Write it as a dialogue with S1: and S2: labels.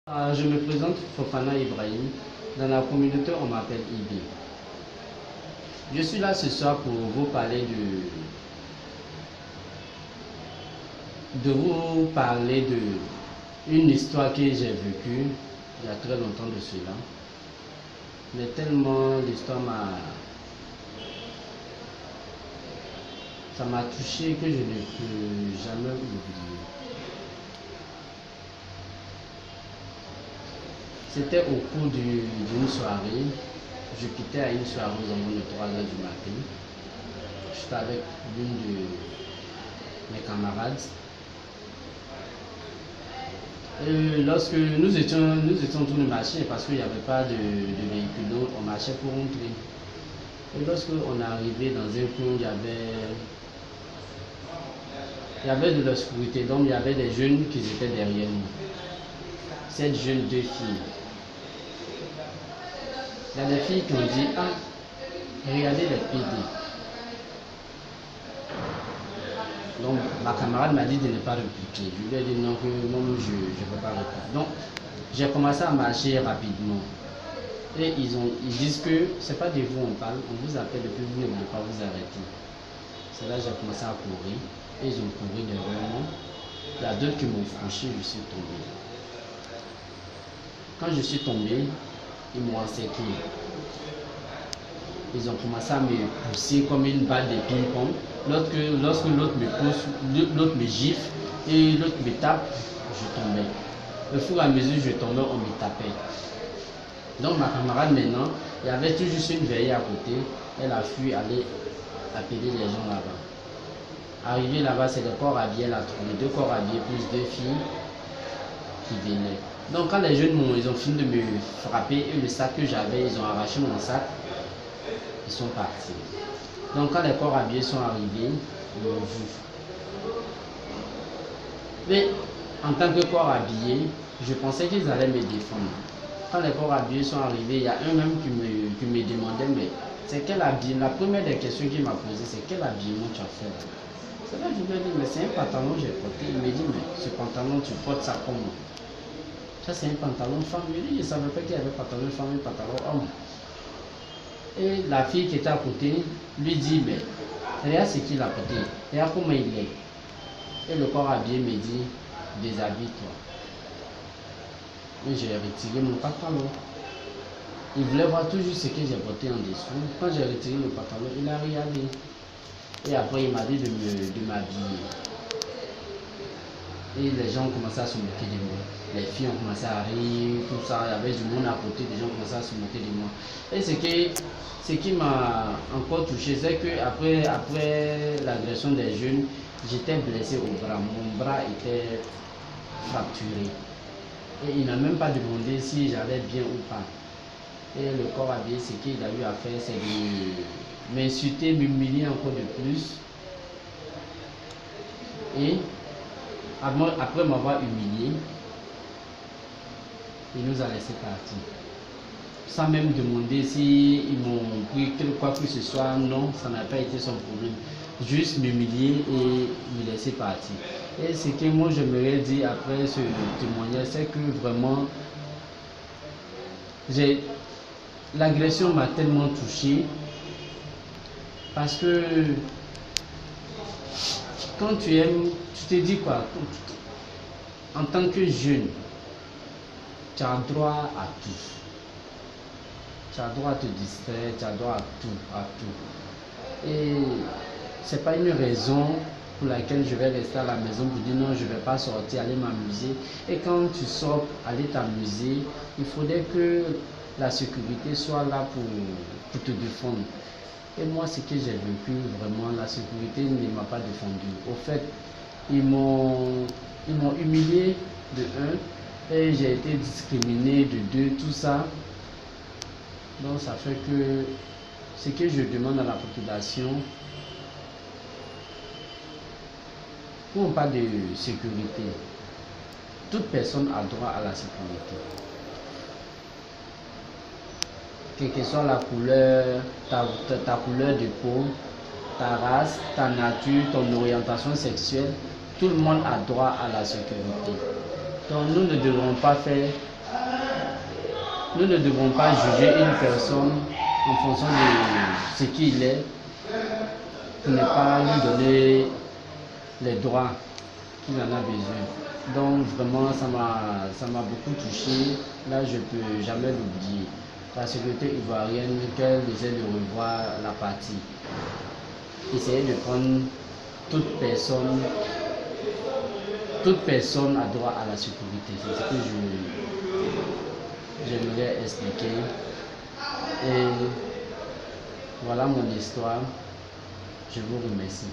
S1: Je me présente Fofana Ibrahim. Dans la communauté, on m'appelle Ibi. Je suis là ce soir pour vous parler de une histoire que j'ai vécue il y a très longtemps de cela. Mais tellement l'histoire ça m'a touché que je ne peux jamais oublier. C'était au cours d'une soirée. Je quittais à une soirée aux environs de 3 h du matin. J'étais avec l'une de mes camarades. Et lorsque nous étions en train de marcher, parce qu'il n'y avait pas de véhicule, donc on marchait pour rentrer. Et lorsque on est arrivé dans un coin, il y avait de l'obscurité, donc il y avait des jeunes qui étaient derrière nous. 7 jeunes, 2 filles. Il y a des filles qui ont dit, ah, regardez les PD. Donc ma camarade m'a dit de ne pas répliquer. Je lui ai dit non, je ne peux pas répliquer. Donc j'ai commencé à marcher rapidement. Et ils disent que c'est pas de vous on parle, on vous appelle depuis vous ne voulez pas vous arrêter. C'est là que j'ai commencé à courir. Et ils ont couru derrière moi. Il y a d'autres qui m'ont fauché, je suis tombé. Quand je suis tombé, ils m'ont encerclé. Ils ont commencé à me pousser comme une balle de ping-pong. Lorsque l'autre me pousse, l'autre me gifle et l'autre me tape, je tombais. Au fur et à mesure je tombais, on me tapait. Donc ma camarade maintenant, il y avait tout juste une veillée à côté. Elle a fui aller appeler les gens là-bas. Arrivé là-bas, c'est le corps habillé, elle a trouvé 2 corps habillés plus 2 filles qui venaient. Donc quand les jeunes ils ont fini de me frapper et le sac que j'avais, ils ont arraché mon sac, ils sont partis. Donc quand les corps habillés sont arrivés, ils m'ont vu. Mais en tant que corps habillé, je pensais qu'ils allaient me défendre. Quand les corps habillés sont arrivés, il y a un même qui me demandait, mais c'est quel habillement? La première des questions qu'il m'a posé, c'est quel habillement tu as fait là? C'est là que je lui ai dit, mais c'est un pantalon que j'ai porté. Il me dit, mais ce pantalon, tu portes ça comment? Ça, c'est un pantalon femme. Je ne savais pas qu'il y avait pantalon femme et pantalon homme. Et la fille qui était à côté lui dit, mais regarde ce qu'il a porté. Regarde comment il est. Et le corps habillé me dit, déshabille-toi. Et j'ai retiré mon pantalon. Il voulait voir toujours ce que j'ai porté en dessous. Quand j'ai retiré le pantalon, il a regardé. Et après, il m'a dit de m'habiller. Et les gens ont commencé à se moquer de moi. Les filles ont commencé à rire, tout ça. Il y avait du monde à côté, les gens ont commencé à se moquer de moi. Et ce qui m'a encore touché, c'est qu'après l'agression des jeunes, j'étais blessé au bras. Mon bras était fracturé. Et il n'a même pas demandé si j'allais bien ou pas. Et le corps habillé, ce qu'il a eu à faire, c'est de m'insulter, m'humilier encore de plus. Et après m'avoir humilié, il nous a laissé partir. Sans même demander s'ils m'ont pris quoi que ce soit, non, ça n'a pas été son problème. Juste m'humilier et me laisser partir. Et ce que moi j'aimerais dire après ce témoignage, c'est que vraiment, l'agression m'a tellement touché parce que quand tu aimes, tu te dis quoi? En tant que jeune, tu as droit à tout. Tu as droit à te distraire, tu as droit à tout, Et c'est pas une raison pour laquelle je vais rester à la maison pour dire non, je ne vais pas sortir, aller m'amuser. Et quand tu sors, aller t'amuser, il faudrait que la sécurité soit là pour te défendre. Et moi, ce que j'ai vécu, vraiment, la sécurité ne m'a pas défendu. Au fait, ils m'ont humilié de 1 et j'ai été discriminé de 2, tout ça. Donc ça fait que ce que je demande à la population, quand on parle de sécurité, toute personne a droit à la sécurité. Quelle que soit la couleur, ta couleur de peau, ta race, ta nature, ton orientation sexuelle, tout le monde a droit à la sécurité. Donc nous ne devrons pas faire Nous ne devons pas juger une personne en fonction de ce qu'il est, pour ne pas lui donner les droits qu'il en a besoin. Donc vraiment, ça m'a beaucoup touché. Là, je ne peux jamais l'oublier. La sécurité ivoirienne, qu'elle essaie de revoir la partie. Essayer de prendre toute personne a droit à la sécurité. C'est ce que j'aimerais expliquer. Et voilà mon histoire. Je vous remercie.